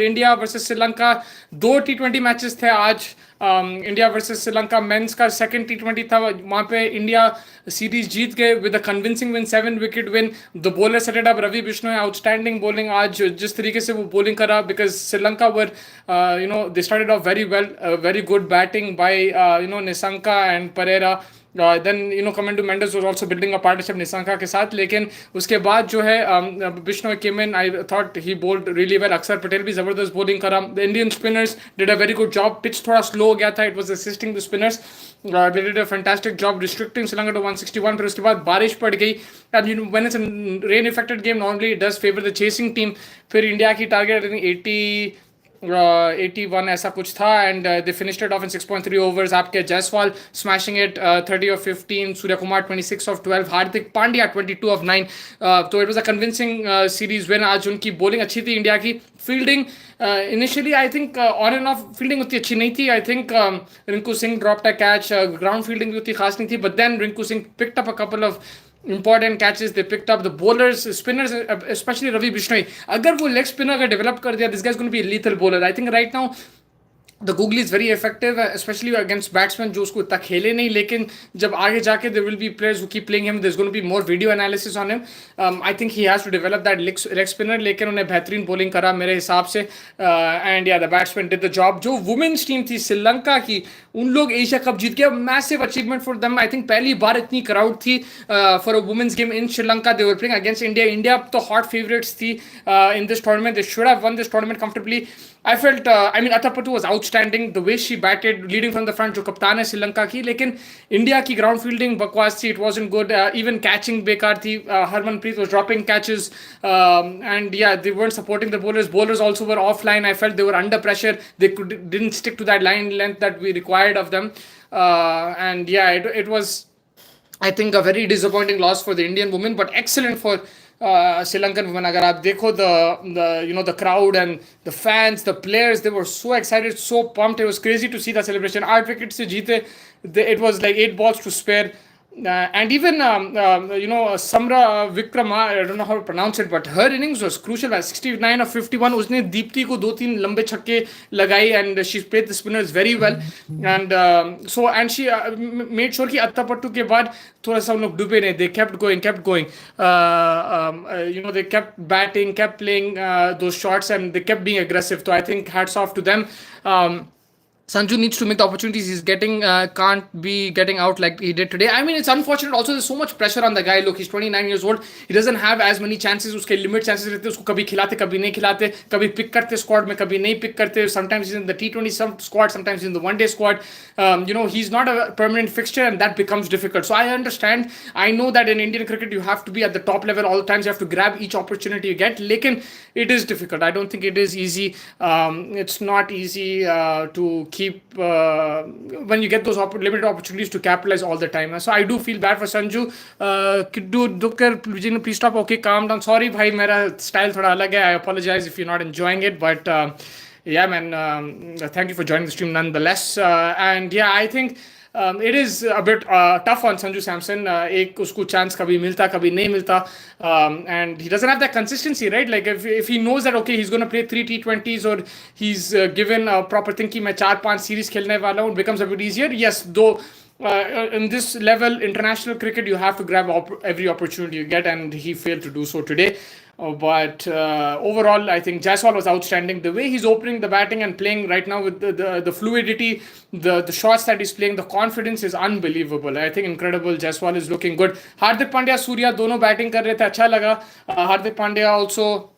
India versus Sri Lanka 2 T20 matches थे आज. India versus Sri Lanka men's का सेकंड T20 था. वहाँ पे इंडिया सीरीज जीत गए with a convincing win, 7 wicket win. The bowler setted up Ravi Bishnoi, outstanding bowling आज. जिस तरीके से वो बॉलिंग करा, because Sri Lanka were they started off very well, very good batting by Nissanka and Perera. Then Kamindu Mendis was also building a partnership Nissanka के साथ. लेकिन उसके बाद जो है Bishnoi came in. I thought he bowled really well. Axar Patel भी जबरदस्त बॉलिंग करा. The Indian spinners did a very good job. Pitch थोड़ा स्लो हो गया था, it was assisting the spinners. They did a fantastic job restricting Sri Lanka to 161. फिर उसके बाद बारिश पड़ गई. And when it's a rain affected game normally it does favour the chasing team. फिर इंडिया की टारगेट 81 ऐसा कुछ था. And they finished it off in 6.3 overs. आपके Jaiswal smashing it 30 off 15, Surya Kumar 26 off 12, Hardik Pandya 22 off 9. तो it was a convincing series win. आज उनकी bowling अच्छी थी. इंडिया की fielding initially I think on and off fielding उतनी अच्छी नहीं थी. I think Rinku Singh dropped a catch. Ground fielding भी उतनी खास नहीं थी. But then Rinku Singh picked up a couple of important catches they picked up. The bowlers, spinners, especially Ravi Bishnoi, अगर वो leg spinner का develop कर दिया, this guy is going to be a lethal bowler. I think right now the googly is very effective, especially against batsmen जो उसको इतना खेले नहीं. लेकिन जब आगे जाके there will be players who keep playing him, there's going to be more video analysis on him. I think he has to develop that leg spinner. लेकिन उन्हें बेहतरीन bowling करा मेरे हिसाब से. And yeah, the batsman did the job. जो women's team थी श्रीलंका की, उन लोग एशिया कप जीत गया. Massive achievement for them. I think पहली बार इतनी क्राउड थी for a women's game in Sri Lanka. They were playing against India. India तो हॉट फेवरेट्स थी in this tournament. They should have won this tournament comfortably. I felt, I mean, Athapattu was outstanding. The way she batted, leading from the front, जो कप्तान है श्रीलंका की. लेकिन India की ground fielding बकवास थी. It wasn't good. Even catching बेकार थी. Harmanpreet was dropping catches. And yeah, they weren't supporting the bowlers. Bowlers also were offline. I felt they were under pressure. They didn't stick to that line length that we required of them. And yeah, it was, I think, a very disappointing loss for the Indian women, but excellent for Sri Lankan women. अगर आप देखो the crowd and the fans, the players, they were so excited, so pumped. It was crazy to see the celebration. 8 wickets से जीते. It was like 8 balls to spare. And even Samra Vikram, I don't know how to pronounce it, but her innings was crucial. At 69 of 51, उसने दीप्ति को 2-3 लंबे छक्के लगाई. And she played the spinners very well. And and she made sure कि अत्तापट्टू के बाद थोड़ा सा उन लोग डूबे नहीं. They kept going. They kept batting, kept playing those shots, and they kept being aggressive. So I think hats off to them. Sanju needs to make the opportunities he's getting. Can't be getting out like he did today. I mean, it's unfortunate. Also, there's so much pressure on the guy. Look, he's 29 years old. He doesn't have as many chances. उसके limit chances रहते. उसको कभी खिलाते, कभी नहीं खिलाते. कभी pick करते squad में, कभी नहीं pick करते. Sometimes he's in the T20 squad. Sometimes he's in the one-day squad. He's not a permanent fixture, and that becomes difficult. So I understand. I know that in Indian cricket, you have to be at the top level all the times. You have to grab each opportunity you get. लेकिन it is difficult. I don't think it is easy. It's not easy to keep when you get those limited opportunities to capitalize all the time. So I do feel bad for Sanju. Please stop. Okay, calm down. Sorry bhai, mera style thoda alag hai. I apologize if you're not enjoying it, but yeah man, thank you for joining the stream nonetheless. And yeah, I think it is a bit tough on Sanju Samson. एक उसको chance कभी मिलता, कभी नहीं मिलता. And he doesn't have that consistency, right? Like if he knows that okay, he's going to play 3 T20s, or he's given a proper thing कि मैं 4-5 series खेलने वाला हूँ, it becomes a bit easier. Yes, though in this level, international cricket, you have to grab every opportunity you get, and he failed to do so today. But overall, I think Jaiswal was outstanding. The way he's opening the batting and playing right now with the fluidity, the shots that he's playing, the confidence is unbelievable. I think incredible. Jaiswal is looking good. Hardik Pandya, Surya, दोनों batting कर रहे थे, अच्छा लगा. Hardik Pandya also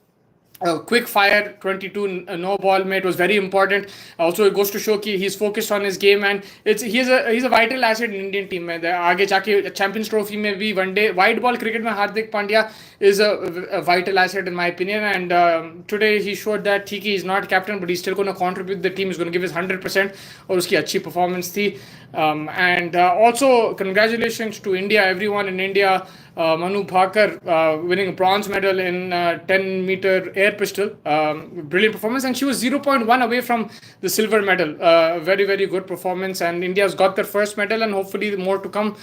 quick fire 22 no ball mate was very important. Also it goes to show कि he's focused on his game, and he's a vital asset in Indian team में. आगे जाके Champions Trophy में भी one day white ball cricket में Hardik Pandya is a vital asset in my opinion. And today he showed that ठीक है, he's not captain, but he's still going to contribute. The team is going to give his 100%. और उसकी अच्छी performance थी. And also congratulations to India, everyone in India. Manu Bhaker winning a bronze medal in 10-meter air pistol. Brilliant performance, and she was 0.1 away from the silver medal. Very, very good performance, and India's got their first medal, and hopefully more to come.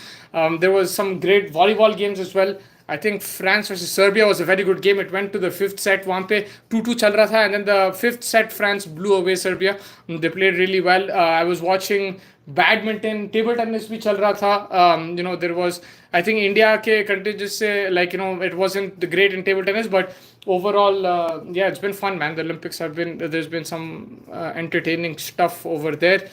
There was some great volleyball games as well. I think France versus Serbia was a very good game. It went to the fifth set. वहाँ पे 2-2 चल रहा था, and then the fifth set France blew away Serbia. They played really well. I was watching badminton table tennis भी चल रहा था. There was, I think India के contingent से, it wasn't great in table tennis, but overall, yeah, it's been fun, man. The Olympics there's been some entertaining stuff over there.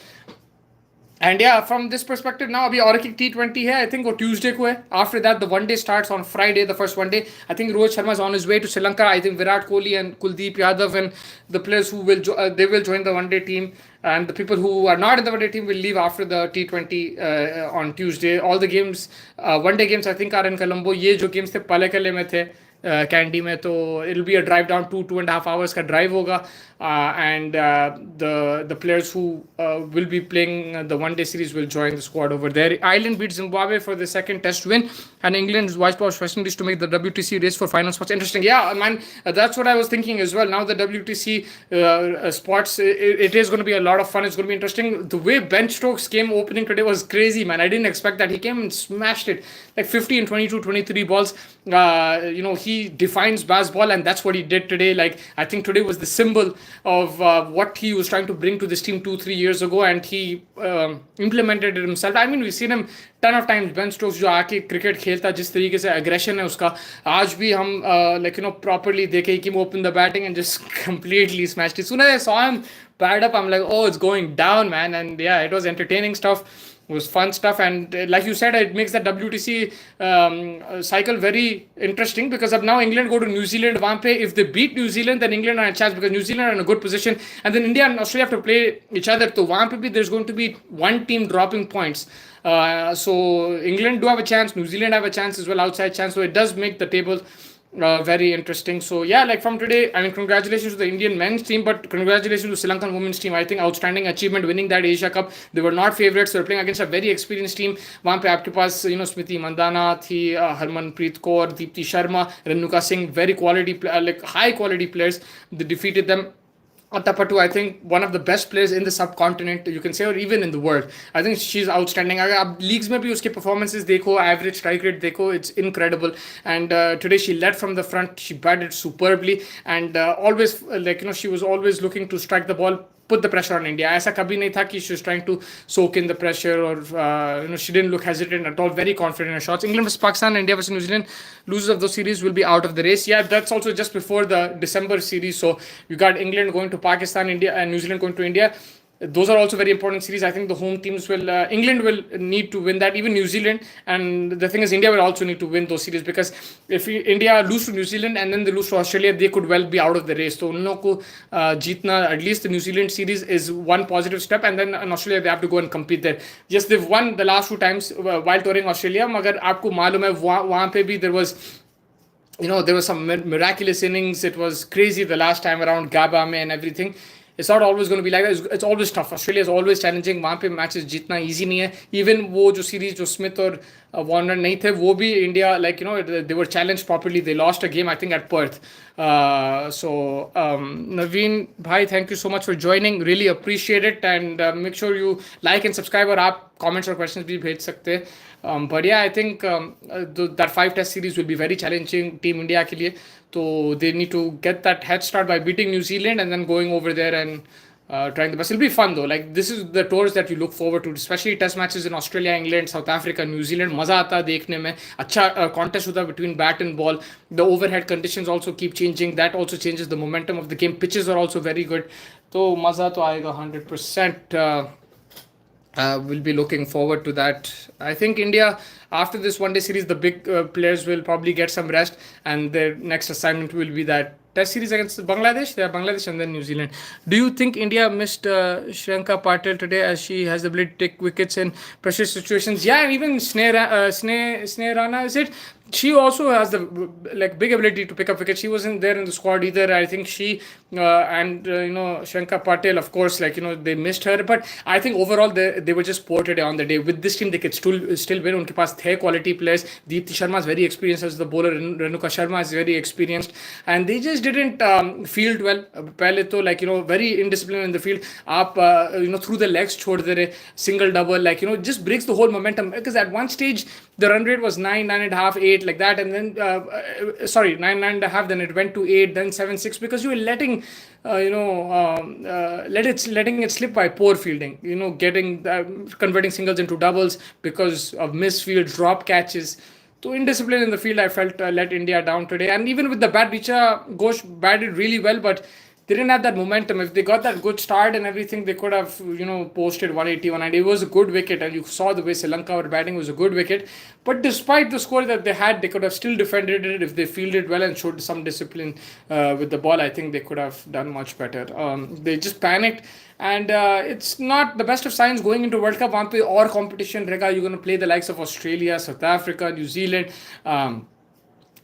And yeah, from this perspective now, अभी और एक T20 है, I think वो Tuesday को है. After that, the one day starts on Friday, the first one day. I think Rohit Sharma is on his way to Sri Lanka. I think Virat Kohli and Kuldeep Yadav and the players who will they will join the one day team. And the people who are not in the one day team will leave after the T20 on Tuesday. All the games, one day games, I think are in Colombo. ये जो games थे Pallekele में थे, candy में, तो it'll be a drive down 2.5 hours का drive होगा. And the players who will be playing the one day series will join the squad over there. Ireland beat Zimbabwe for the second test win, and England wiped out West Indies to make the WTC race for final spots. Interesting. Yeah, man, that's what I was thinking as well. Now the WTC spots, it is going to be a lot of fun. It's going to be interesting. The way Ben Stokes came opening today was crazy, man. I didn't expect that. He came and smashed it like 50 and 22, 23 balls. He defines baseball, and that's what he did today. Like, I think today was the symbol of what he was trying to bring to this team 2-3 years ago, and he implemented it himself. I mean, we've seen him ton of times. Ben Stokes जो आके cricket खेलता, जिस तरीके से aggression है उसका, आज भी हम properly देखे. He came open the batting and just completely smashed it. As soon as I saw him pad up, I'm like, oh, it's going down, man. And yeah, it was entertaining stuff. It was fun stuff, and like you said, it makes that WTC cycle very interesting, because अब now England go to New Zealand. वहाँ पे if they beat New Zealand, then England are a chance, because New Zealand are in a good position, and then India and Australia have to play each other. तो वहाँ पे भी there's going to be one team dropping points. So England do have a chance, New Zealand have a chance as well, outside chance. So it does make the table very interesting. So yeah, like from today, I mean, congratulations to the Indian men's team, but congratulations to Sri Lankan women's team. I think outstanding achievement winning that Asia Cup. They were not favorites. They were playing against a very experienced team. वहाँ पे आपके पास स्मृति मंदाना थी, Harmanpreet Kaur, Deepti Sharma, Renuka Singh, very quality, like high quality players. They defeated them. Tapatu, I think one of the best players in the subcontinent, you can say, or even in the world. I think she's outstanding. अगर आप leagues में भी उसके performances देखो, average strike rate देखो, it's incredible. And today she led from the front. She batted superbly, and always she was always looking to strike the ball, put the pressure on India. ऐसा कभी नहीं था कि she was trying to soak in the pressure, or she didn't look hesitant at all. Very confident in her shots. England versus Pakistan, India versus New Zealand. Losers of those series will be out of the race. Yeah, that's also just before the December series. So you got England going to Pakistan, India, and New Zealand going to India. Those are also very important series. I think the home teams will, England will need to win that, even New Zealand. And the thing is, India will also need to win those series, because if India lose to New Zealand and then they lose to Australia, they could well be out of the race. So, उन लोगों को जीतना, at least the New Zealand series is one positive step, and then in Australia they have to go and compete there. Yes, they've won the last 2 times while touring Australia, मगर आपको मालूम है वहाँ पे भी there was there was some miraculous innings. It was crazy the last time around, Gabba में and everything. It's not always going to be like that. It's always tough. Australia is always challenging. वहाँ पे matches जीतना easy नहीं है. Even वो जो series जो Smith और Warner नहीं थे, वो भी India, they were challenged properly. They lost a game, I think, at Perth. So Naveen bhai, thank you so much for joining. Really appreciate it, and make sure you like and subscribe, और आप comments और questions भी भेज सकते हैं. But yeah, I think that 5-test series will be very challenging Team India के लिए. So they need to get that head start by beating New Zealand and then going over there and trying the best. It'll be fun though. Like, this is the tours that you look forward to, especially test matches in Australia, England, South Africa, New Zealand. मजा आता है देखने में. अच्छा contest होता है between bat and ball. The overhead conditions also keep changing. That also changes the momentum of the game. Pitches are also very good. तो मजा तो आएगा 100%. We'll be looking forward to that. I think India, after this one day series, the big players will probably get some rest, and their next assignment will be that test series against Bangladesh. They are Bangladesh and then New Zealand. Do you think India missed Shriyanka Patel today, as she has the ability to take wickets in pressure situations? Yeah, and even Sneh Rana, is it? She also has the big ability to pick up wickets. She wasn't there in the squad either. I think she and Shriyanka Patel, of course, they missed her. But I think overall they were just poor today on the day. With this team, they could still win. Unke paas the quality players. Deepti Sharma is very experienced as the bowler. Renuka Sharma is very experienced, and they just didn't field well. Pehle to very indisciplined in the field. Aap through the legs chhod de rahe, single double, just breaks the whole momentum. Because at one stage the run rate was 9.5, 8, like that, and then sorry, 9.5. Then it went to 8, then 7-6, because you were letting letting it slip by poor fielding. Getting converting singles into doubles because of misfield, drop catches. So indiscipline in the field, I felt let India down today. And even with the bat, Richa Ghosh batted really well, but they didn't have that momentum. If they got that good start and everything, they could have, posted 180, 190. It was a good wicket, and you saw the way Sri Lanka were batting. It was a good wicket. But despite the score that they had, they could have still defended it if they fielded well and showed some discipline with the ball. I think they could have done much better. They just panicked. And it's not the best of signs going into World Cup. Wहाँ पे और competition रहेगा. You're going to play the likes of Australia, South Africa, New Zealand.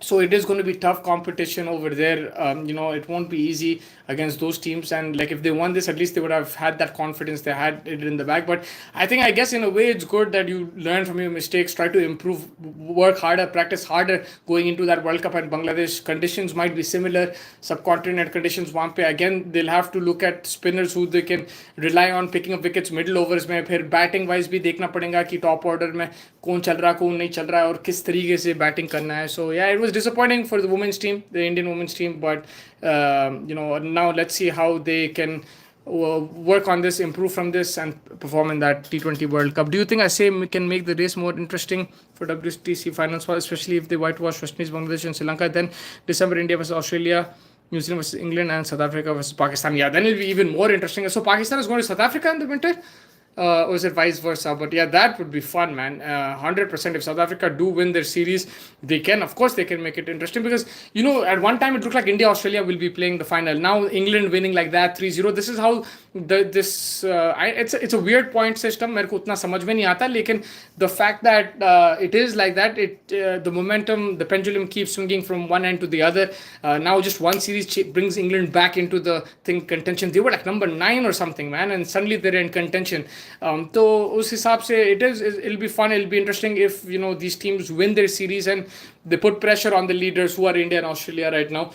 So it is going to be tough competition over there. It won't be easy against those teams. And like if they won this, at least they would have had that confidence. They had it in the bag. But I guess in a way, it's good that you learn from your mistakes, try to improve, work harder, practice harder going into that World Cup. And Bangladesh conditions might be similar, subcontinent conditions. वहाँ पे again they'll have to look at spinners who they can rely on picking up wickets middle overs में. फिर batting wise भी देखना पड़ेगा कि top order में कौन चल रहा, कौन नहीं चल रहा है, और किस तरीके से batting करना है. So yeah, it was disappointing for the women's team, the Indian women's team, but now let's see how they can work on this, improve from this, and perform in that T20 World Cup. Do you think we can make the race more interesting for WTC finals, especially if they whitewash West Indies, Bangladesh, and Sri Lanka? Then December, India versus Australia, New Zealand versus England, and South Africa versus Pakistan. Yeah, then it'll be even more interesting. So Pakistan is going to South Africa in the winter? Or is it vice versa? But yeah, that would be fun, man. 100%. If South Africa do win their series, they can make it interesting, because at one time it looked like India Australia will be playing the final. Now England winning like that 3-0. This is how it's a weird point system. मेरे को उतना समझ में नहीं आता, लेकिन the fact that it is like that, the momentum, the pendulum keeps swinging from one end to the other. Now just one series brings England back into the contention. They were like number 9 or something, man, and suddenly they're in contention. तो उस हिसाब से it'll be fun, it'll be interesting if these teams win their series and they put pressure on the leaders who are India and Australia right now.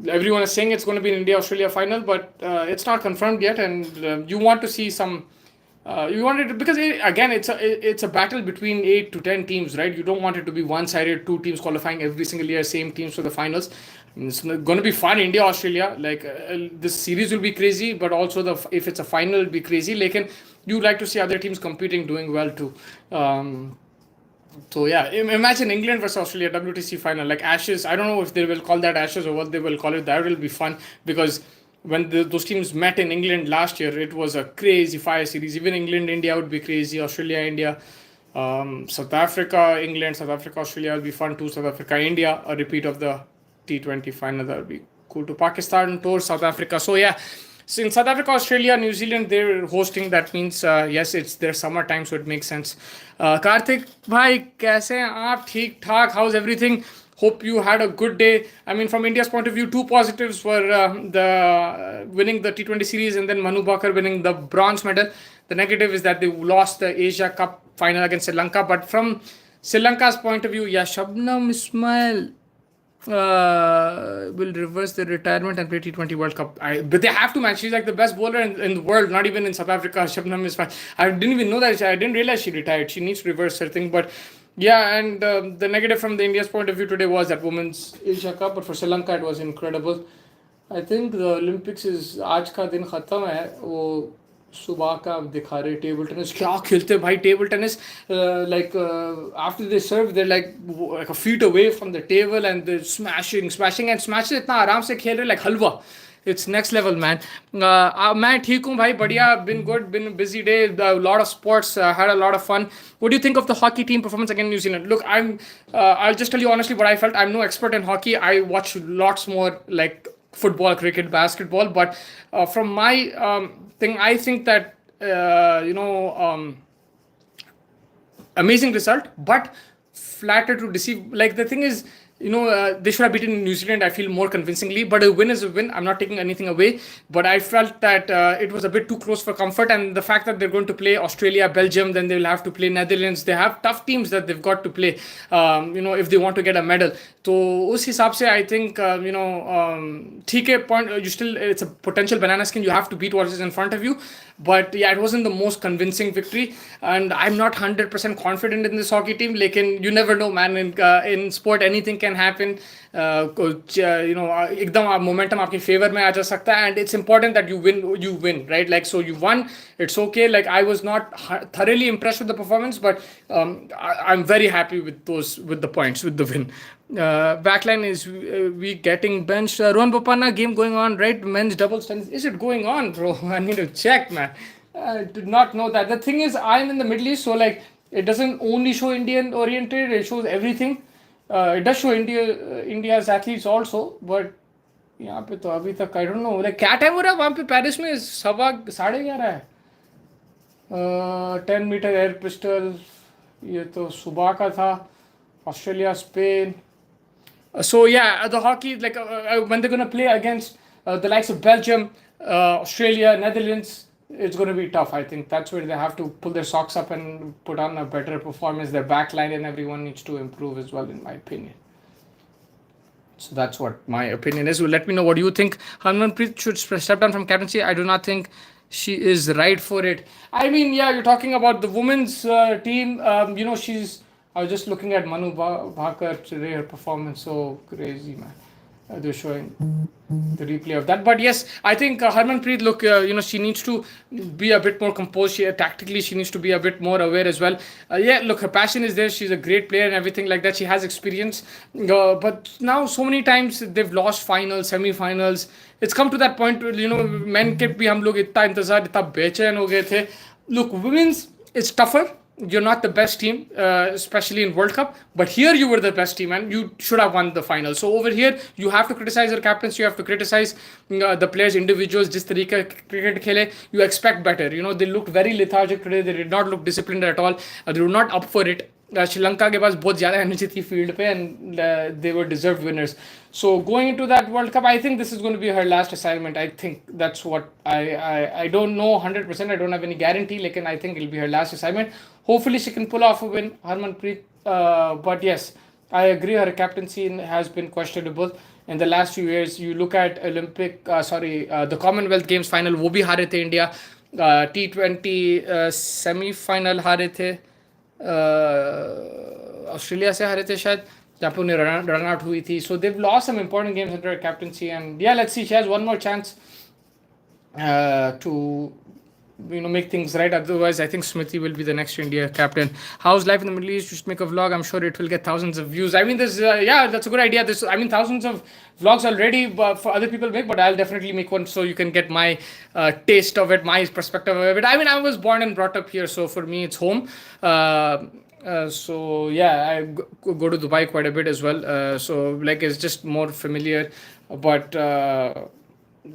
Everyone is saying it's going to be an India-Australia final, but it's not confirmed yet, and you want to see some. You want it because it's a battle between 8 to 10 teams, right? You don't want it to be one-sided, 2 teams qualifying every single year, same teams for the finals. It's going to be fun, India-Australia. This series will be crazy, but also if it's a final, it'll be crazy. Lekin you like to see other teams competing, doing well too. So yeah, imagine England versus Australia WTC final, like Ashes. I don't know if they will call that Ashes or what they will call it. That will be fun, because when those teams met in England last year, it was a crazy fire series. Even England, India would be crazy. Australia, India, South Africa, England, South Africa, Australia will be fun too. South Africa, India, a repeat of the T20 final. That would be cool. To Pakistan tour South Africa. So yeah. So in South Africa, Australia, New Zealand, they're hosting. That means, yes, it's their summer time, so it makes sense. Karthik, bhai, kaise hain aap? Theek thaak, how's everything? Hope you had a good day. I mean, from India's point of view, 2 positives were the winning the T20 series and then Manu Bhaker winning the bronze medal. The negative is that they lost the Asia Cup final against Sri Lanka. But from Sri Lanka's point of view, yeah, Shabnam Ismail will reverse their retirement and play T20 World Cup. But they have to, man. She's like the best bowler in the world, not even in South Africa. Shabnam Ismail. I didn't even know that. I didn't realize she retired. She needs to reverse her thing. But yeah, and the negative from the India's point of view today was that Women's Asia Cup. But for Sri Lanka, it was incredible. I think the Olympics is आज का दिन खत्म है. वो सुबह का दिखा रहे टेबल टेनिस. क्या खेलते भाई table tennis. After they serve, they're like a feet away from the table and they're smashing इतना आराम से खेल रहे like halwa. It's next level, man. मैं ठीक हूँ भाई, बढ़िया. Been good, been a busy day. A lot of sports, had a lot of fun. What do you think of the hockey team performance against New Zealand? Look, I'll just tell you honestly what I felt. I'm no expert in hockey. I watch lots more like football, cricket, basketball. But from my thing, I think that amazing result, but flattered to deceive. Like the thing is, they should have beaten New Zealand, I feel, more convincingly. But a win is a win. I'm not taking anything away. But I felt that it was a bit too close for comfort. And the fact that they're going to play Australia, Belgium, then they'll have to play Netherlands. They have tough teams that they've got to play, if they want to get a medal. So, उस हिसाब से, I think, ठीक है, point, you still, it's a potential banana skin. You have to beat what is in front of you. But yeah, it wasn't the most convincing victory. And I'm not 100% confident in this hockey team. Lekin you never know, man. In sport, anything can happen. एकदम momentum आपके favor में आ जा सकता है, and it's important that you win, right? Like, so you won, it's okay. Like, I was not thoroughly impressed with the performance, but I'm very happy with the points, with the win. Backline is we getting benched. Rohan Bopana game going on, right? Men's doubles tennis. Is it going on, bro? I need to check, man. I did not know that. The thing is, I'm in the Middle East, so like it doesn't only show Indian oriented. It shows everything. It does show India's athletes also, but यहाँ पे तो अभी तक I don't know. Like क्या time हो रहा है वहाँ पे पेरिस में? 11:30 है. 10 मीटर एयर पिस्टल, ये तो सुबह का था. Australia, Spain. So yeah, the hockey, like when they're gonna play against the likes of Belgium, Australia, Netherlands, it's gonna be tough. I think that's where they have to pull their socks up and put on a better performance. Their backline and everyone needs to improve as well, in my opinion. So that's what my opinion is. Well, let me know what you think. Harmanpreet should step down from captaincy. I do not think she is right for it. I mean, yeah, you're talking about the women's team. I was just looking at Manu Bhaker today, her performance, so crazy, man. They're showing the replay of that. But yes, I think Harmanpreet, look, she needs to be a bit more composed. Tactically, she needs to be a bit more aware as well. Yeah, look, her passion is there. She's a great player and everything like that. She has experience. But now, so many times, they've lost finals, semi-finals. It's come to that point where, men के भी हम लोग इतना इंतजार, इतना बेचैन हो गए थे. Look, women's, it's tougher. You're not the best team, especially in World Cup. But here you were the best team and you should have won the final. So over here, you have to criticize your captains. You have to criticize the players, individuals. जिस तरीके cricket खेले, you expect better. They looked very lethargic today. They did not look disciplined at all. They were not up for it. Sri Lanka के पास बहुत ज़्यादा energy थी field पे and they were deserved winners so going into that world cup I think this is going to be her last assignment I think that's what I don't know 100% I don't have any guarantee लेकिन I think it will be her last assignment hopefully she can pull off a win Harmanpreet but yes I agree her captaincy has been questionable in the last few years. You look at the Commonwealth Games final, वो भी हारे थे India. T20 semifinal हारे थे Australia से हारे थे शायद जहाँ पे उन्हें रन आउट हुई थी. So they lost some important games under captaincy and yeah let's see she has one more chance to make things right. Otherwise, I think Smriti will be the next India captain. How's life in the Middle East? You should make a vlog. I'm sure it will get thousands of views. I mean, that's a good idea. Thousands of vlogs already for other people make, but I'll definitely make one so you can get my taste of it, my perspective of it. I mean, I was born and brought up here, so for me, it's home. So yeah, I go to Dubai quite a bit as well. So like, it's just more familiar, but.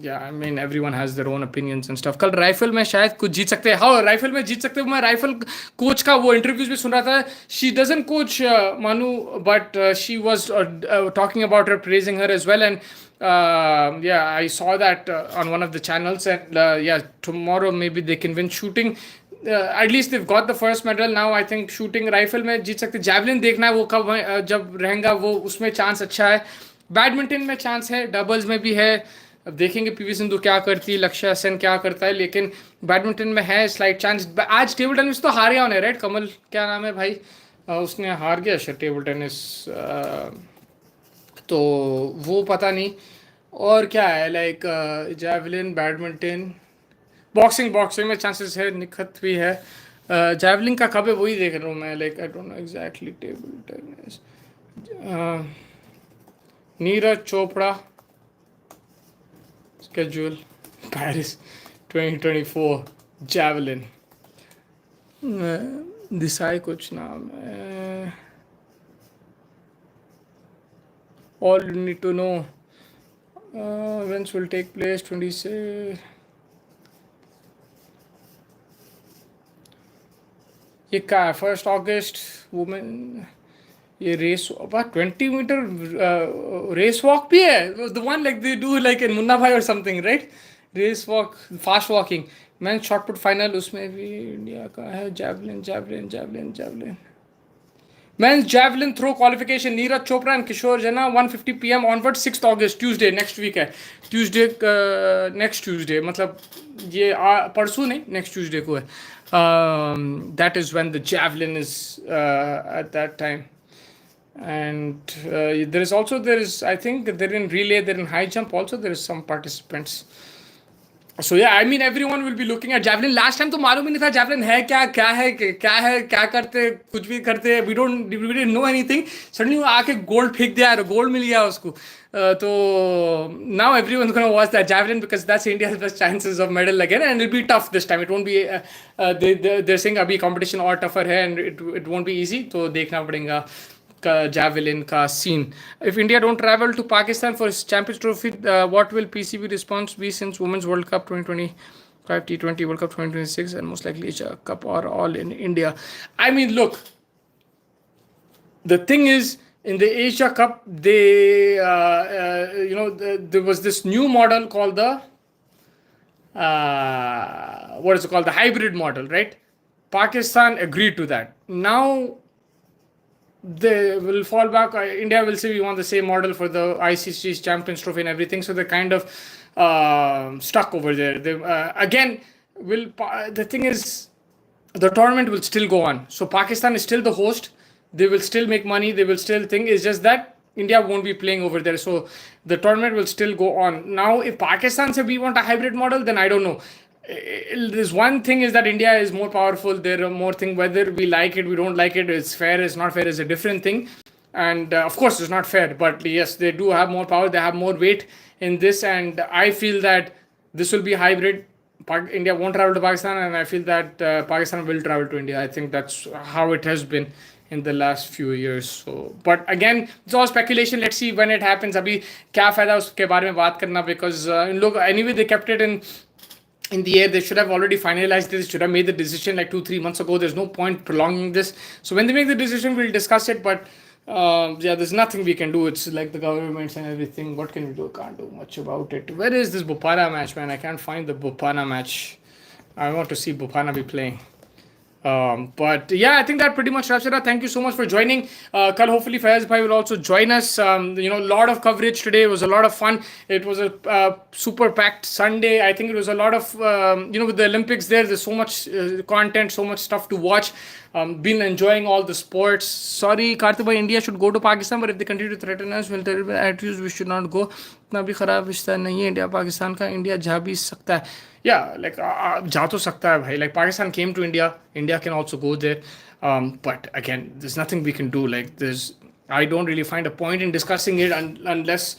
Yeah, I mean everyone has their own opinions and stuff. कल rifle में शायद कुछ जीत सकते हैं. हाँ, rifle में जीत सकते हैं. मैं राइफल कोच का वो इंटरव्यूज भी सुन रहा था. She doesn't coach Manu, but she was talking about her, praising her as well. And yeah, I saw that on one of the channels. And yeah, tomorrow maybe they can win shooting. At least they've got the first medal. Now I think shooting rifle में जीत सकते. Javelin देखना है वो कब जब रहेगा वो, उसमें चांस अच्छा है. बैडमिंटन में चांस है, डबल्स में भी है. अब देखेंगे पीवी सिंधु क्या करती है, लक्ष्य सेन क्या करता है, लेकिन बैडमिंटन में है स्लाइट चांस. आज टेबल टेनिस तो हार गया होने, राइट? कमल क्या नाम है भाई, उसने हार गया शायद टेबल टेनिस, तो वो पता नहीं. और क्या है, लाइक जैवलिन, बैडमिंटन, बॉक्सिंग में चांसेस है. निखत भी है. जैवलिन का कब है वही देख रहा हूँ मैं. Like I don't know exactly. Table tennis, Neeraj Chopra schedule, Paris 2024 javelin. दिसाई कुछ नाम है. All you need to know. Events will take place 26. ये क्या है? 1 August women ये race about 20 meter race walk भी है, the one like they do like in Munna भाई or something, right? Race walk, fast walking. मैं शॉट पुट फाइनल उसमें भी इंडिया का है। Javelin javelin javelin javelin Men's javelin throw qualification, Neeraj Chopra and Kishore Jana, 1:50 p.m. onward, 6th August, Tuesday, next week है। Tuesday, next Tuesday, मतलब ये परसों नहीं, next Tuesday को है। That is when the javelin is at that time. And there is, I think, they're in relay, they're in high jump also, there is some participants. So yeah, I mean everyone will be looking at javelin. Last time तो मालूम ही नहीं था javelin है क्या, क्या करते, कुछ भी करते, we didn't know anything. Suddenly वो आके gold फेंक दिया, gold मिल गया उसको। तो now everyone's gonna watch that javelin because that's India's best chances of medal again, and it'll be tough this time. It won't be they're saying अभी competition और tougher है and it won't be easy. तो देखना पड़ेगा का javelin का scene. If India don't travel to Pakistan for Champions Trophy, what will PCB response be since Women's World Cup 2025, T20 World Cup 2026, and most likely Asia Cup are all in India? I mean, look, the thing is, in the Asia Cup, they, there was this new model called the, what is it called? The hybrid model, right? Pakistan agreed to that. Now, they will fall back. India will say we want the same model for the ICC's Champions Trophy and everything. So they're kind of stuck over there. They, again, the thing is, the tournament will still go on. So Pakistan is still the host. They will still make money. They will still think. It's just that India won't be playing over there. So the tournament will still go on. Now, if Pakistan said we want a hybrid model, then I don't know. There's one thing is that India is more powerful. There are more things, whether we like it, we don't like it, it's fair, it's not fair, is a different thing. And of course, it's not fair, but yes, they do have more power, they have more weight in this. And I feel that this will be hybrid. India won't travel to Pakistan, and I feel that Pakistan will travel to India. I think that's how it has been in the last few years. So, but again, it's all speculation. Let's see when it happens. Abhi kya fayda uske baare mein baat karna, because look, anyway, they kept it in the air. They should have already finalized this, should have made the decision like 2-3 months ago. There's no point prolonging this. So when they make the decision, we'll discuss it. But yeah, there's nothing we can do. It's like the governments and everything. What can we do? Can't do much about it. Where is this Bopara match, man? I can't find the Bopara match. I want to see Bopana be playing. But yeah, I think that pretty much wraps it up. Thank you so much for joining. Kal hopefully Faiz Bhai will also join us. A lot of coverage today. It was a lot of fun. It was a super packed Sunday. I think it was a lot of with the Olympics there's so much content, so much stuff to watch. Been enjoying all the sports. Sorry, Karthik bhai, India should go to Pakistan, but if they continue to threaten us with terrible attitudes, we should not go. इतना भी खराब रिश्ता नहीं है India Pakistan का. India जा भी सकता है. Yeah, like जा तो सकता है भाई. Like Pakistan came to India. India can also go there. But again, there's nothing we can do. Like I don't really find a point in discussing it unless.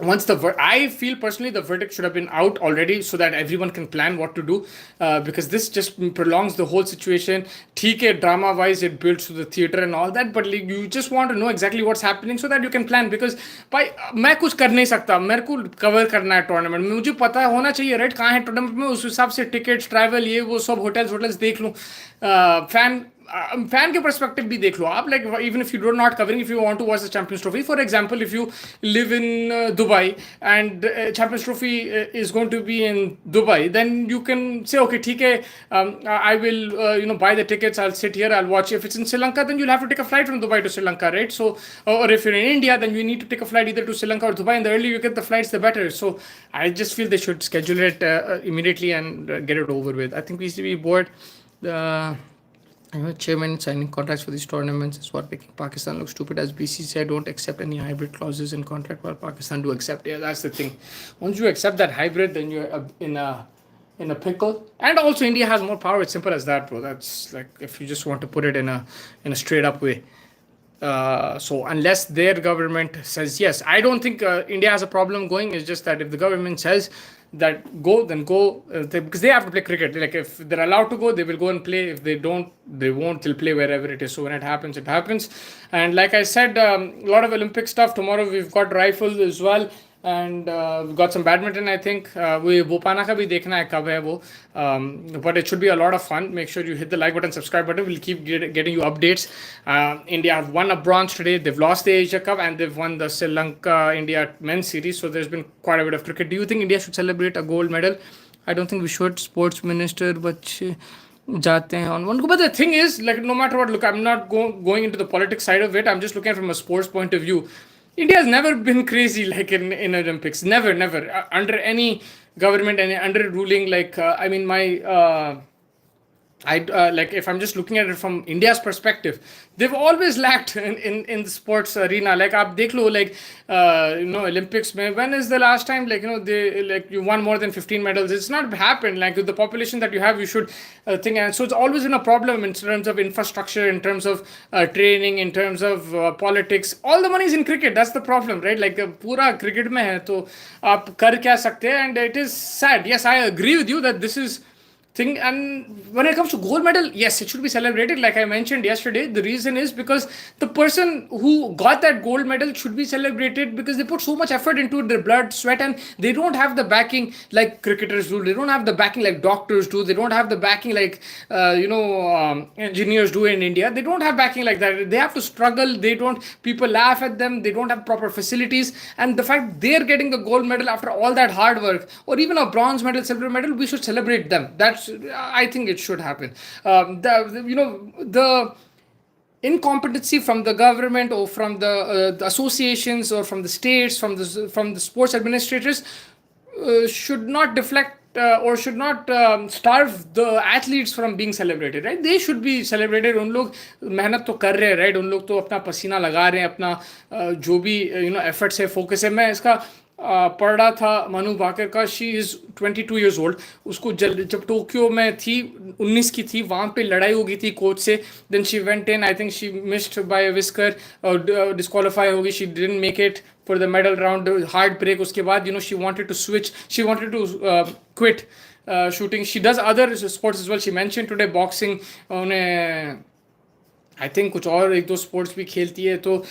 Once I feel personally the verdict should have been out already so that everyone can plan what to do, because this just prolongs the whole situation. ठीक है, drama wise it builds to the theater and all that, but you just want to know exactly what's happening so that you can plan. Because भाई मैं कुछ कर नहीं सकता, मेरे को कवर करना है टूर्नामेंट में, मुझे पता होना चाहिए राइट कहाँ है टूर्नामेंट में, उस हिसाब से टिकट्स ट्रैवल ये वो सब होटल्स देख लूँ. फैन के पर्सपेक्टिव भी देख लो आप. Like even if you don't not covering, if you want to watch the champions trophy, for example if you live in Dubai and champions trophy is going to be in Dubai, then you can say okay ठीक है, I will buy the tickets, I'll sit here, I'll watch. If it's in Sri Lanka, then you'll have to take a flight from Dubai to Sri Lanka, right? So or if you're in India, then you need to take a flight either to Sri Lanka or Dubai, and the earlier you get the flights the better. So I just feel they should schedule it immediately and get it over with. I think PCB board chairman signing contracts for these tournaments is what making Pakistan look stupid, as BCCI don't accept any hybrid clauses in contract while Pakistan do accept. Yeah, that's the thing. Once you accept that hybrid, then you're in a pickle. And also India has more power. It's simple as that, bro. That's like if you just want to put it in a straight up way. So unless their government says yes, I don't think India has a problem going. It's just that if the government says that go, then go, because they have to play cricket. Like if they're allowed to go, they will go and play. If they don't, they won't. They'll play wherever it is. So when it happens, it happens. And like I said, a lot of Olympic stuff tomorrow. We've got rifle as well. and we've got some badminton. I think we Bopana ka bhi dekhna hai kab hai wo, but it should be a lot of fun. Make sure you hit the like button, subscribe button. We'll keep getting you updates. India have won a bronze today. They've lost the Asia Cup and they've won the Sri Lanka India men's series. So there's been quite a bit of cricket. Do you think India should celebrate a gold medal? I don't think we should. Sports minister, बच्चे जाते हैं on one. But the thing is, like, no matter what, look, I'm not going into the politics side of it. I'm just looking from a sports point of view. India has never been crazy like in Olympics. Never, never. Under any government and under ruling, like, I mean, like, if I'm just looking at it from India's perspective, they've always lacked in the sports arena. Like, aap dekh lo, like, Olympics mein, when is the last time, like, they, like, you won more than 15 medals? It's not happened. Like, with the population that you have, you should think. And so it's always been a problem in terms of infrastructure, in terms of training, in terms of politics. All the money is in cricket. That's the problem, right? Like, pura cricket mein hai, to aap kar kya sakte hai? And it is sad. Yes, I agree with you that this is thing. And when it comes to gold medal, yes, it should be celebrated. Like I mentioned yesterday, the reason is because the person who got that gold medal should be celebrated because they put so much effort into their blood, sweat, and they don't have the backing like cricketers do. They don't have the backing like doctors do. They don't have the backing like engineers do in India. They don't have backing like that. They have to struggle. They don't. People laugh at them. They don't have proper facilities. And the fact they're getting the gold medal after all that hard work, or even a bronze medal, silver medal, we should celebrate them. I think it should happen. The incompetency from the government or from the associations or from the states, from the sports administrators should not deflect or should not starve the athletes from being celebrated, right? They should be celebrated. उन लोग मेहनत तो कर रहे हैं, right? उन लोग तो अपना पसीना लगा रहे हैं, अपना जो भी एफर्ट्स है, फोकस है. मैं इसका पढ़ रहा था मनु भाकर का. She is 22 years old. उसको जब टोक्यो में थी, 19 की थी, वहाँ पे लड़ाई हो गई थी कोच से. Then she went in, I think she missed by whisker, disqualify होगी. She didn't make it for the medal round. Hard break. उसके बाद she wanted to switch, she wanted to quit shooting. She does other sports as well. She mentioned today boxing. उन्हें I think कुछ और एक दो sports भी खेलती है. तो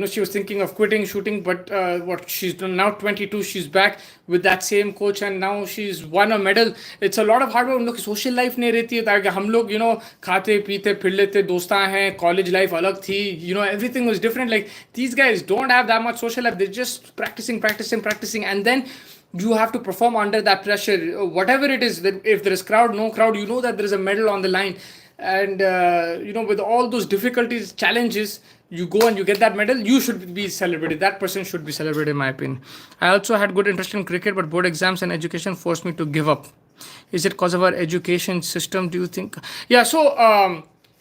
she was thinking of quitting shooting, but what she's done now, 22, she's back with that same coach and now she's won a medal. It's a lot of hard work. उन लोग की social life नहीं रहती है, ताकि हम लोग खाते पीते फिर लेते, दोस्तां हैं, college life अलग थी, everything was different. Like, these guys don't have that much social life. They're just practicing, and then you have to perform under that pressure, whatever it is. That if there is crowd, no crowd, that there is a medal on the line. And with all those difficulties, challenges, you go and you get that medal, you should be celebrated. That person should be celebrated, in my opinion. I also had good interest in cricket, but board exams and education forced me to give up. Is it because of our education system, do you think? Yeah, so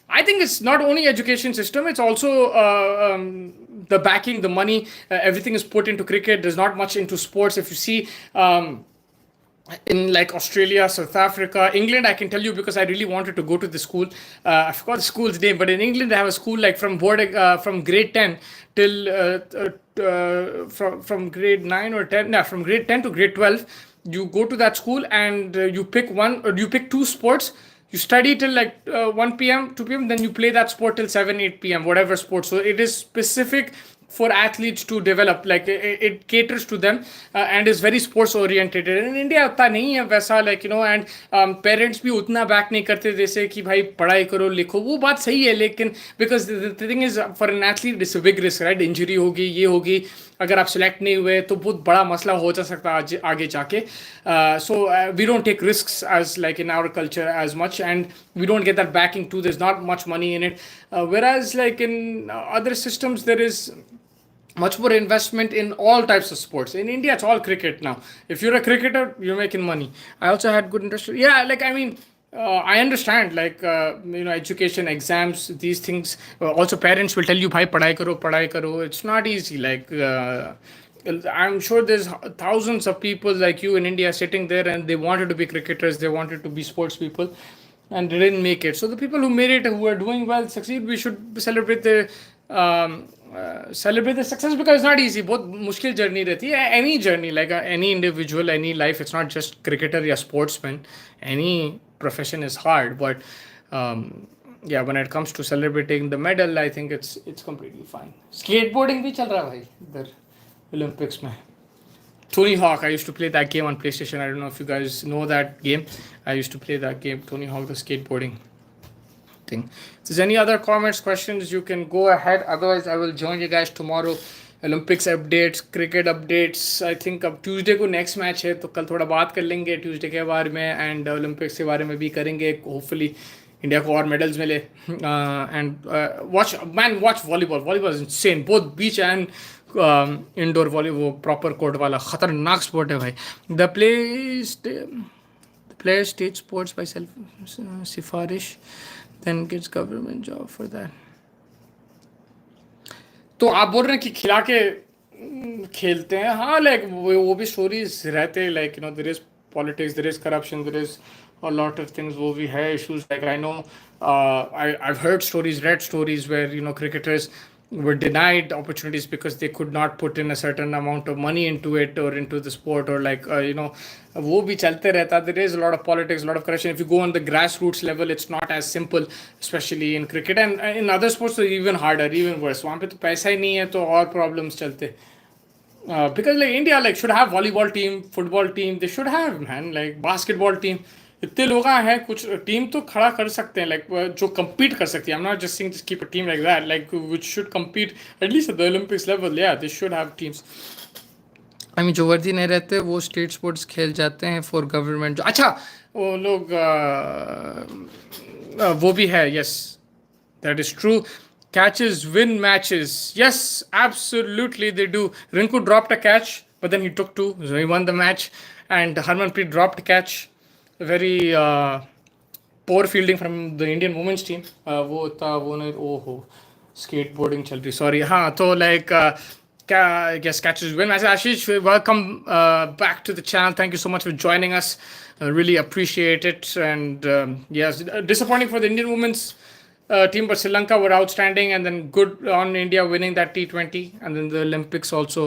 I think it's not only education system, it's also the backing, the money, everything is put into cricket. There's not much into sports. If you see in like Australia, South Africa, England, I can tell you because I really wanted to go to the school. I forgot the school's name, but in England they have a school like from grade 10 till from grade 9 or 10. No, from grade 10 to grade 12, you go to that school and you pick two sports. You study till like 1 p.m., 2 p.m., then you play that sport till 7, 8 p.m., whatever sport. So it is specific for athletes to develop. Like, it caters to them and is very sports oriented. In India उतना नहीं है वैसा, like, and parents भी उतना back नहीं करते जैसे कि भाई पढ़ाई करो, लिखो. वो बात सही है, लेकिन because the thing is, for an athlete it's a big risk, right? Injury होगी, ये होगी, अगर आप select नहीं हुए तो बहुत बड़ा मसला हो जा सकता है आगे जाके. So we don't take risks as like in our culture as much, and we don't get that backing too. There's not much money in it, whereas like in other systems there is much more investment in all types of sports. In India, it's all cricket now. If you're a cricketer, you're making money. I also had good interest. Yeah, like, I mean, I understand, like, education, exams, these things. Also, parents will tell you, bhai, padhai karo. It's not easy. Like, I'm sure there's thousands of people like you in India sitting there and they wanted to be cricketers, they wanted to be sports people, and they didn't make it. So the people who made it, who are doing well, succeed, we should celebrate the success, because it's not easy. बहुत मुश्किल journey रहती है. Any journey, like any individual, any life, it's not just cricketer or sportsman. Any profession is hard, but yeah, when it comes to celebrating the medal, I think it's completely fine. Skateboarding भी चल रहा है भाई इधर Olympics में. Tony Hawk. I used to play that game on PlayStation. I don't know if you guys know that game. I used to play that game, Tony Hawk, the skateboarding thing. If there's any other comments, questions, you can go ahead. Otherwise, I will join you guys tomorrow. Olympics updates, cricket updates. I think अब Tuesday को next match है, तो कल थोड़ा बात कर लेंगे Tuesday के बारे में, एंड ओलंपिक्स के बारे में भी करेंगे. होपफुली इंडिया को और मेडल्स मिले. And watch volleyball. Volleyball is insane, both beach and indoor volley, वो प्रॉपर कोर्ट वाला खतरनाक स्पोर्ट है भाई. The player stage sports by self सिफारिश then gets government job for that. तो आप बोल रहे हैं कि खिला के खेलते हैं. हाँ, लाइक वो भी स्टोरीज रहते हैं, like there is politics, there is corruption, there is a lot of things. वो भी है issues. Like I know, I've heard stories, read stories where cricketers were denied opportunities because they could not put in a certain amount of money into it or into the sport, or like वो भी चलते रहता. There is a lot of politics, a lot of corruption. If you go on the grassroots level, it's not as simple, especially in cricket, and in other sports it's even harder, even worse. वहाँ पे तो पैसा ही नहीं है, तो और problems चलते. Because like India should have volleyball team, football team, they should have, man, like basketball team. इतने लोग हैं, कुछ टीम तो खड़ा कर सकते हैं, लाइक जो compete कर सकती है. I'm not just saying just keep a team like that, like which should compete at least at the Olympics level. Yeah, they should have teams. I mean, जो वर्दी नहीं रहते वो स्टेट स्पोर्ट्स खेल जाते हैं फॉर गवर्नमेंट. अच्छा, वो लोग वो भी है. Yes, that is true. Catches win matches. Yes, absolutely they do. Rinku dropped a catch, but then he took two, so he won the match. And Harmanpreet dropped a catch. Very poor fielding from the Indian women's team. वो था वो नहीं. ओहो, skateboarding चल रही. Sorry. हाँ, तो like yes, catches win matches. Ashish, welcome back to the channel. Thank you so much for joining us. Really appreciate it. And yes, disappointing for the Indian women's team, but Sri Lanka were outstanding, and then good on India winning that T20, and then the Olympics also.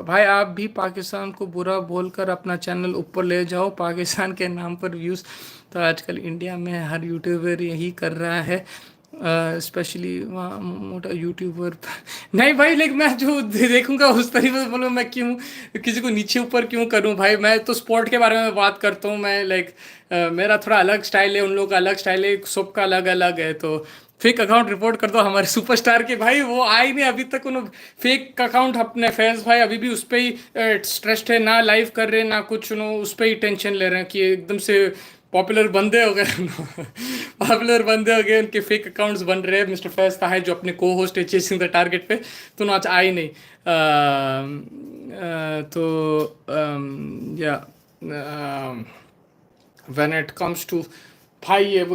भाई आप भी पाकिस्तान को बुरा बोलकर अपना channel ऊपर ले जाओ, पाकिस्तान के नाम पर व्यूज़. तो आजकल इंडिया में हर यूट्यूबर यही कर रहा है, स्पेशली वहाँ मोटा यूट्यूबर. नहीं भाई, लाइक मैं जो देखूंगा उस तरीके से बोलूँ. मैं क्यों किसी को नीचे ऊपर क्यों करूँ भाई. मैं तो स्पोर्ट के बारे में बात करता हूँ. मैं लाइक मेरा थोड़ा अलग स्टाइल है, उन लोगों का अलग स्टाइल है, सबका अलग अलग है. तो फेक अकाउंट रिपोर्ट कर दो हमारे सुपरस्टार के. भाई वो आए नहीं अभी तक, उन्होंने फेक अकाउंट अपने फैंस भाई अभी भी उस पर ही स्ट्रेस्ड है, ना लाइव कर रहे ना कुछ. उस पर ही टेंशन ले रहे हैं कि एकदम से पॉपुलर बंदे हो गए. पॉपुलर बंदे हो गए, उनके फेक अकाउंट्स बन रहे हैं. मिस्टर फैज था है जो अपने को होस्ट है चेसिंग द टारगेट पे, तो आज आई नहीं. तो या व्हेन इट कम्स टू भाई, ये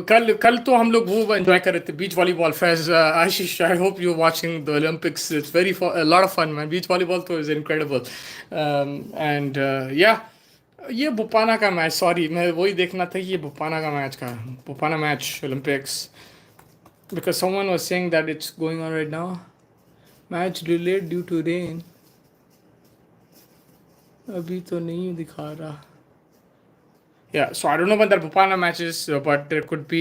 कल तो हम लोग वो एंजॉय कर रहे थे, beach volleyball. Faiz, Ashish, I hope you watching the Olympics. It's very lot of fun man. Beach volleyball तो इज इनक्रेडिबल. एंड या ये बुपाना का मैच, सॉरी मैं वही देखना था कि ये बुपाना का मैच का बुपाना match Olympics, because someone was saying that it's going on right now. Match delayed due to rain. अभी तो नहीं दिखा रहा. Yeah, so I don't know when that Bupana matches, but there could be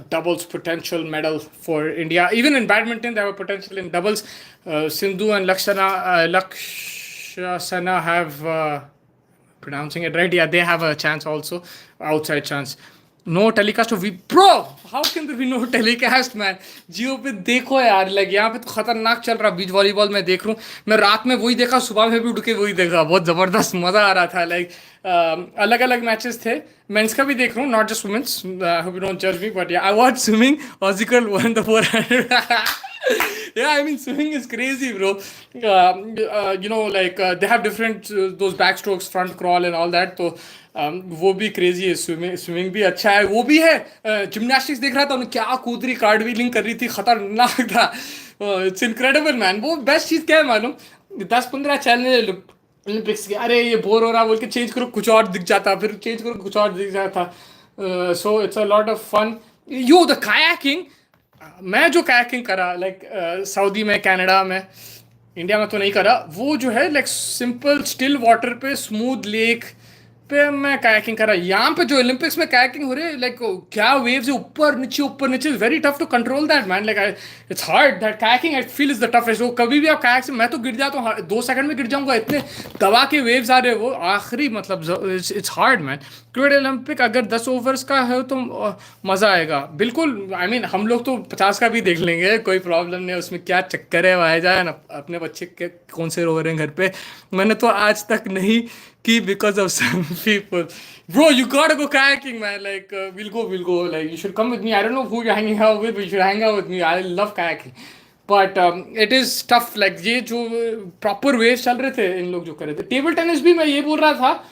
doubles potential medal for India. Even in badminton, there were potential in doubles. Sindhu and Lakshana have, pronouncing it right, yeah, they have a chance also, outside chance. No telecast of bro, how can there be no telecast man? जियो पे देखो यार, like यहाँ पे तो खतरनाक चल रहा. Beach volleyball मैं देख रहा हूँ. मैं रात में वही देखा, सुबह में भी उठ के वही देखा. बहुत ज़बरदस्त मज़ा आ रहा था. लाइक अलग अलग मैचेस थे. मेंस का भी देख रहा हूँ, not just women's. I hope you don't जज me, but yeah I watch swimming. Aussie girl won the 400. Yeah, I mean swimming is crazy, bro. They have different those backstrokes, front crawl and all that. तो वो भी crazy है. Swimming भी अच्छा है. वो भी है. जिमनास्टिक्स देख रहा था, उन्हें क्या कूद रही, कार्ड व्हीलिंग कर रही थी, खतरनाक था. It's incredible man. वो बेस्ट चीज़ क्या है मालूम, 10-15 चैनल ओलंपिक्स के, अरे ये बोर हो रहा बोल के चेंज करो कुछ और दिख जाता, फिर चेंज करो कुछ और दिख जाता. So it's a lot of fun. Yo the kayaking, मैं जो कायाकिंग करा लाइक सऊदी में, कनाडा में, इंडिया में तो नहीं करा. वो जो है लाइक सिंपल स्टिल वाटर पे स्मूथ लेक, पे मैं कायाकिंग कर रहा, यहाँ पे जो ओलंपिक्स में कायाकिंग हो रही है, लाइक क्या वेव्स है, ऊपर नीचे, very tough to control that man, like it's hard, that kayaking I feel is the toughest. वो कभी भी आप कायाक से, मैं तो गिर जाता हूँ 2 सेकंड में गिर जाऊंगा, इतने दबा के वेव्स आ रहे हैं वो आखिरी, मतलब it's hard man. Cricket Olympic अगर 10 ओवर्स का है तो मज़ा आएगा बिल्कुल। आई मीन हम लोग तो 50 का भी देख लेंगे, कोई प्रॉब्लम नहीं है उसमें, क्या चक्कर है भाई जान, अपने बच्चे के कौन से रो रहे हैं घर पे। मैंने तो आज तक नहीं की because of some people. Bro, you gotta go kayaking, man. Like, we'll go. Like, you should come with me. I don't know who you're hanging out with, but you should hang out with me. I love kayaking. But it is tough. Like, ये जो proper waves चल रहे थे, इन लोग जो कर रहे थे। टेबल टेनिस भी मैं ये बोल रहा था,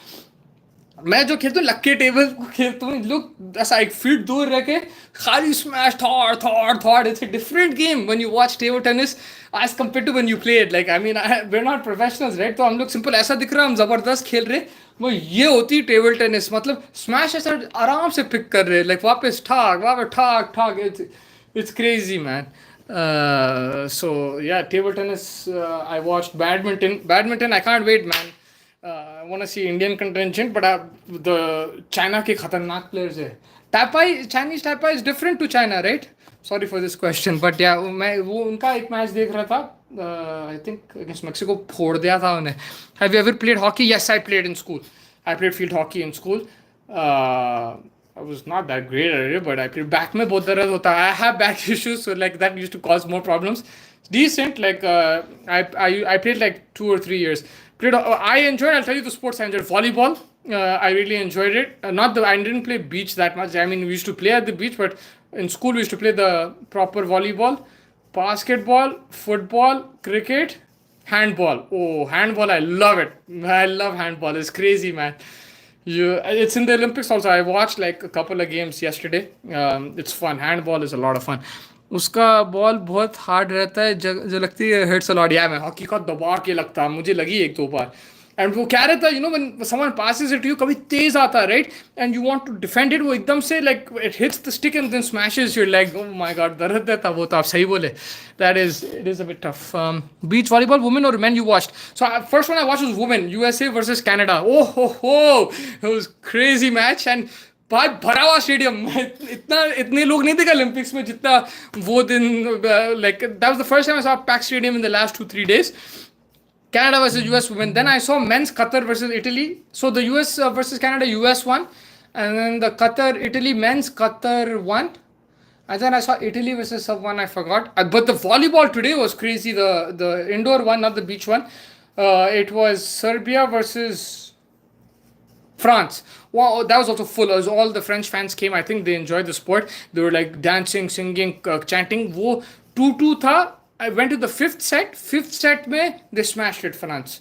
मैं जो खेलता हूँ लक्के टेबल को खेलता हूँ, लोग ऐसा 1 फीट दूर रह के खाली smash thought thought thought, it's a different game when you watch table tennis as compared to when you play it. Like I mean we are not professionals right, तो हम लोग सिंपल ऐसा दिख रहा है हम जबरदस्त खेल रहे, वो ये होती टेबल टेनिस, मतलब स्मैश ऐसा आराम से पिक कर रहे, लाइक वापस ठाक ठाक, it's crazy man. So yeah, table tennis. I watched badminton. Badminton, I can't wait, man. I want to see Indian contingent, but the China के खतरनाक players है. Tapai, Chinese Tapai is different to China, right? Sorry for this question, but yeah, मैं वो उनका एक match देख रहा था. I think against Mexico फोड़ दिया था उन्हें. Have you ever played hockey? Yes, I played in school. I played field hockey in school. I was not that great at it, but I played. Back में बहुत दर्द होता है. I have back issues, so like that used to cause more problems. Decent, like I played like 2 or 3 years. Played. I enjoyed. I'll tell you the sports I enjoyed. Volleyball. I really enjoyed it. Not the. I didn't play beach that much. I mean, we used to play at the beach, but in school we used to play the proper volleyball, basketball, football, cricket, handball. Oh, handball! I love it. I love handball. It's crazy, man. It's in the Olympics also. I watched like a couple of games yesterday. It's fun. Handball is a lot of fun. उसका ball बहुत hard रहता है, जो लगती है hits a lot. या मैं hockey का दबा के लगता है, मुझे लगी 1-2 बार। एंड वो क्या रहता है, when someone passes it you, कभी तेज आता है right, and you want to defend it, वो एकदम से like it hits the stick and then smashes you, like oh my god, दर्द देता वो तो, आप सही बोले। That is it is a bit tough. Beach volleyball, women और men you watched? So first one I watched was women, USA versus Canada. Oh हो, it was crazy match, and भाई भरा हुआ स्टेडियम, इतने लोग नहीं देखे ओलंपिक्स में जितना वो दिन, like that was the first time I saw packed stadium in the last 2-3 days. Canada versus US women. Then I saw men's Qatar versus Italy. So the US versus Canada, US won, and then the Qatar Italy men's Qatar won. And then I saw Italy versus someone I forgot. But the volleyball today was crazy. The indoor one, not the beach one. It was Serbia versus France. Wow, that was also full. As all the French fans came. I think they enjoyed the sport. They were like dancing, singing, chanting. वो 2-2 था. I went to the fifth set. Fifth set में they smashed it, France.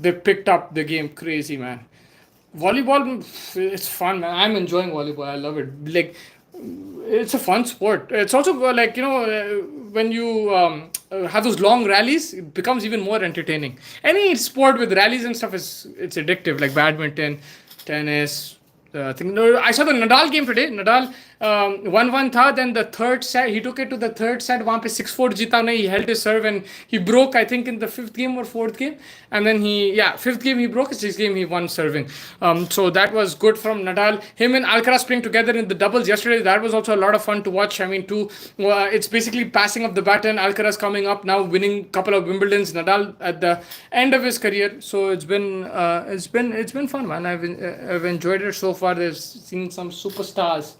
They picked up the game. Crazy, man. Volleyball, it's fun, man. I'm enjoying volleyball. I love it. Like, it's a fun sport. It's also like, when you have those long rallies, it becomes even more entertaining. Any sport with rallies and stuff it's addictive, like badminton, tennis. I think no, I saw the Nadal game today. Nadal 1-1 था, then the third set he took it to the third set, वहाँ पे 6-4 जीता नहीं, he held his serve and he broke, I think in the 5th game or 4th game, and then 5th game he broke, 6th game he won serving. So that was good from Nadal. Him and Alcaraz playing together in the doubles yesterday, that was also a lot of fun to watch. I mean, it's basically passing of the baton, Alcaraz coming up now, winning couple of Wimbledons, Nadal at the end of his career. So it's been fun, man. I've enjoyed it so far. There's seen some superstars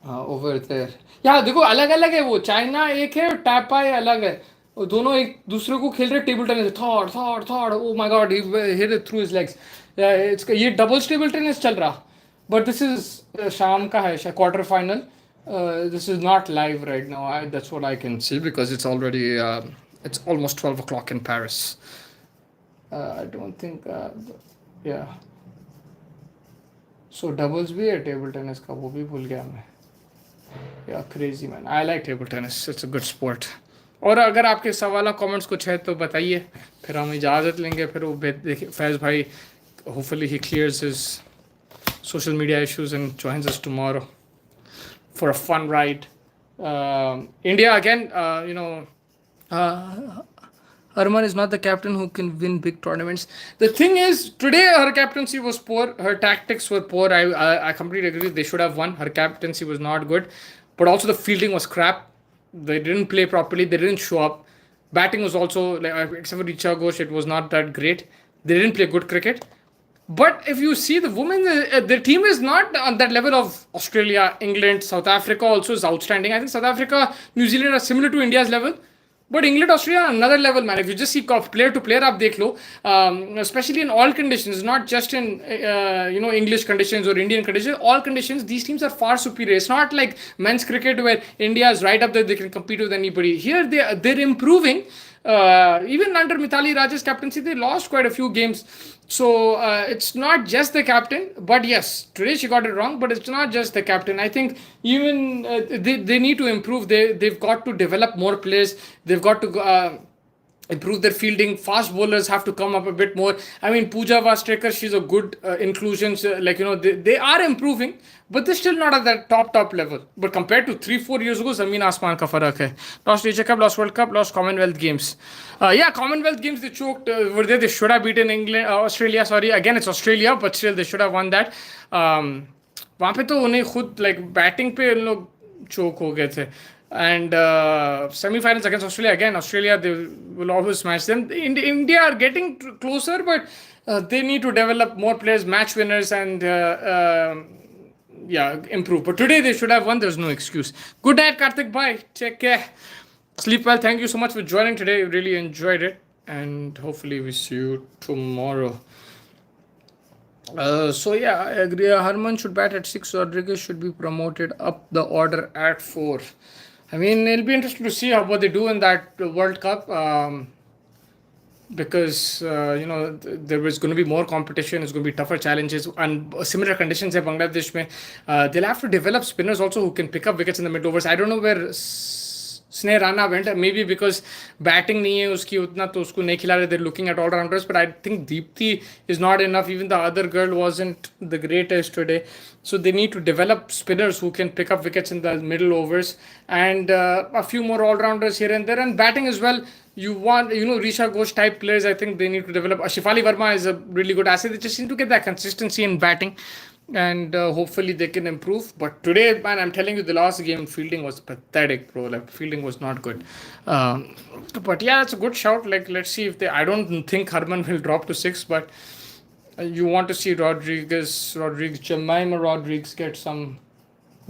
over there. या देखो अलग अलग है, वो China एक है और टैपाई अलग है, और दोनों एक दूसरे को खेल रहे table tennis, thought thought thought, oh my God, he hit it through his legs. ये डबल्स टेबल टेनिस चल रहा, बट दिस इज शाम का है quarter final. This is not live right now, that's what I can see because it's already it's almost 12 o'clock in Paris. I don't think yeah, so doubles भी है table tennis का, वो भी भूल गया मैं। Yeah, crazy man. I like table tennis. It's a good sport. और अगर आपके सवाल कमेंट्स कुछ है तो बताइए, फिर हम इजाज़त लेंगे। फिर वो देखिए फैज़ भाई, hopefully he clears his social media issues and joins us tomorrow for a fun ride. India again, Harman is not the captain who can win big tournaments. The thing is, today her captaincy was poor. Her tactics were poor. I completely agree. They should have won. Her captaincy was not good, but also the fielding was crap. They didn't play properly. They didn't show up. Batting was also like except for Richa Ghosh, it was not that great. They didn't play good cricket. But if you see the women, their team is not on that level of Australia, England, South Africa also is outstanding. I think South Africa, New Zealand are similar to India's level. But England, Australia, another level, man. If you just see player to player, आप देख लो, especially in all conditions, not just in English conditions or Indian conditions, all conditions, these teams are far superior. It's not like men's cricket where India is right up there; they can compete with anybody. Here, they're improving. Even under Mithali Raj's captaincy, they lost quite a few games. So it's not just the captain, but yes, today she got it wrong. But it's not just the captain. I think even they need to improve. They've got to develop more players. They've got to improve their fielding. Fast bowlers have to come up a bit more. I mean, Pooja Vastraker, she's a good inclusion. So, they are improving, but they're still not at that top level. But compared to 3-4 years ago, Zameen Asman ka farak hai. Lost Asia Cup, lost World Cup, lost Commonwealth Games. Commonwealth Games they choked. Were there? They should have beaten England, Australia. Sorry, again it's Australia, but still they should have won that. वहाँ पे तो उन्हें खुद batting पे उन लोग चोक हो गए थे. And semi-finals against Australia, they will always smash them. India are getting closer, but they need to develop more players, match winners, and improve. But today they should have won. There's no excuse. Good night, Karthik. Bye. Take care. Sleep well. Thank you so much for joining today. Really enjoyed it, and hopefully we see you tomorrow. I agree. Harman should bat at 6. Rodriguez should be promoted up the order at 4. I mean, it'll be interesting to see what they do in that World Cup because, there is going to be more competition. It's going to be tougher challenges and similar conditions in Bangladesh. They'll have to develop spinners also who can pick up wickets in the mid overs. I don't know where Sneh Rana went, maybe because batting नहीं है उसकी उतना तो उसको नहीं खिला रहे. They're looking at all rounders, but I think Deepthi is not enough. Even the other girl wasn't the greatest today. So they need to develop spinners who can pick up wickets in the middle overs and a few more all rounders here and there, and batting as well. You want, Risha Ghosh type players. I think they need to develop. Shifali Verma is a really good asset. They just need to get that consistency in batting. And hopefully they can improve. But today, man, I'm telling you, the last game fielding was pathetic, bro. Fielding was not good. But yeah, that's a good shout. Let's see if I don't think Harman will drop to 6, but you want to see Jemima Rodriguez get some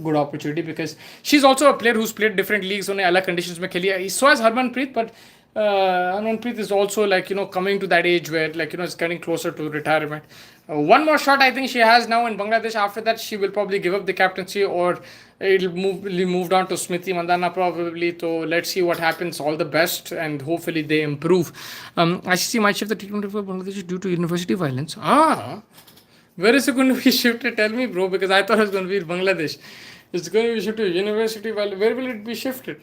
good opportunity because she's also a player who's played different leagues on other conditions mein kheli hai. So has Harmanpreet, but Harmanpreet is also coming to that age where it's getting closer to retirement. One more shot I think she has now in Bangladesh. After that she will probably give up the captaincy or it'll move down to Smriti Mandhana probably. So let's see what happens. All the best and hopefully they improve. ICC might shift the T20 for Bangladesh due to university violence. Where is it going to be shifted? Tell me, bro, because I thought it was going to be Bangladesh. It's going to be shifted to university violence. Where will it be shifted?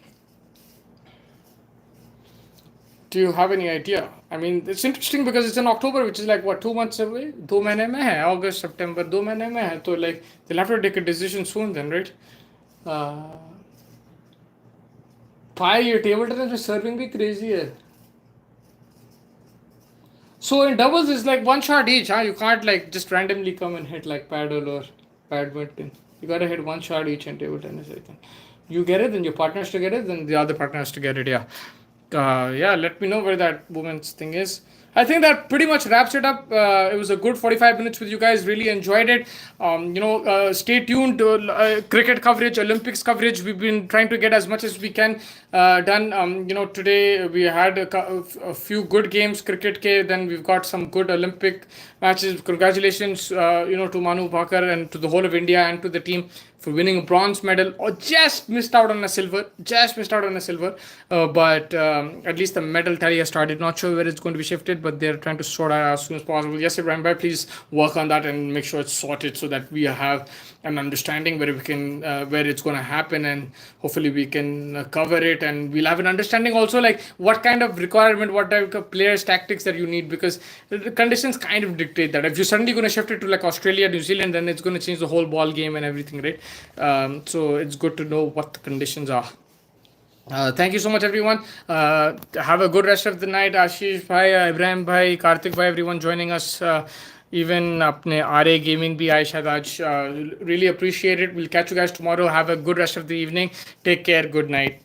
Do you have any idea? I mean, it's interesting because it's in October, which is 2 months away? 2 महीने में है, August, September, 2 महीने में है. So they'll have to take a decision soon then, right? Your table tennis with serving be crazy hai. So in doubles it's one shot each, huh? You can't just randomly come and hit like paddle or badminton. You gotta hit one shot each in table tennis, I think. You get it, then your partner has to get it, then the other partner has to get it, yeah. Let me know where that women's thing is. I think that pretty much wraps it up. It was a good 45 minutes with you guys. Really enjoyed it. Stay tuned to cricket coverage, Olympics coverage. We've been trying to get as much as we can done. Today we had a few good games, cricket ke. Then we've got some good Olympic matches. Congratulations, to Manu Bhaker and to the whole of India and to the team for winning a bronze medal, or just missed out on a silver. But at least the medal tally has started. Not sure where it's going to be shifted, but they're trying to sort out as soon as possible. Yes, Ibrahim Bhai, please work on that and make sure it's sorted so that we have an understanding where we can where it's going to happen, and hopefully we can cover it, and we'll have an understanding also what kind of requirement, what type of players, tactics that you need, because the conditions kind of dictate that. If you're suddenly going to shift it to Australia, New Zealand, then it's going to change the whole ball game and everything, right? So it's good to know what the conditions are. Thank you so much, everyone. Have a good rest of the night. Ashish bhai, Ibrahim bhai, Karthik bhai, everyone joining us. Even apne RA Gaming bhi आए शायद आज. Really appreciate it. We'll catch you guys tomorrow. Have a good rest of the evening. Take care. Good night.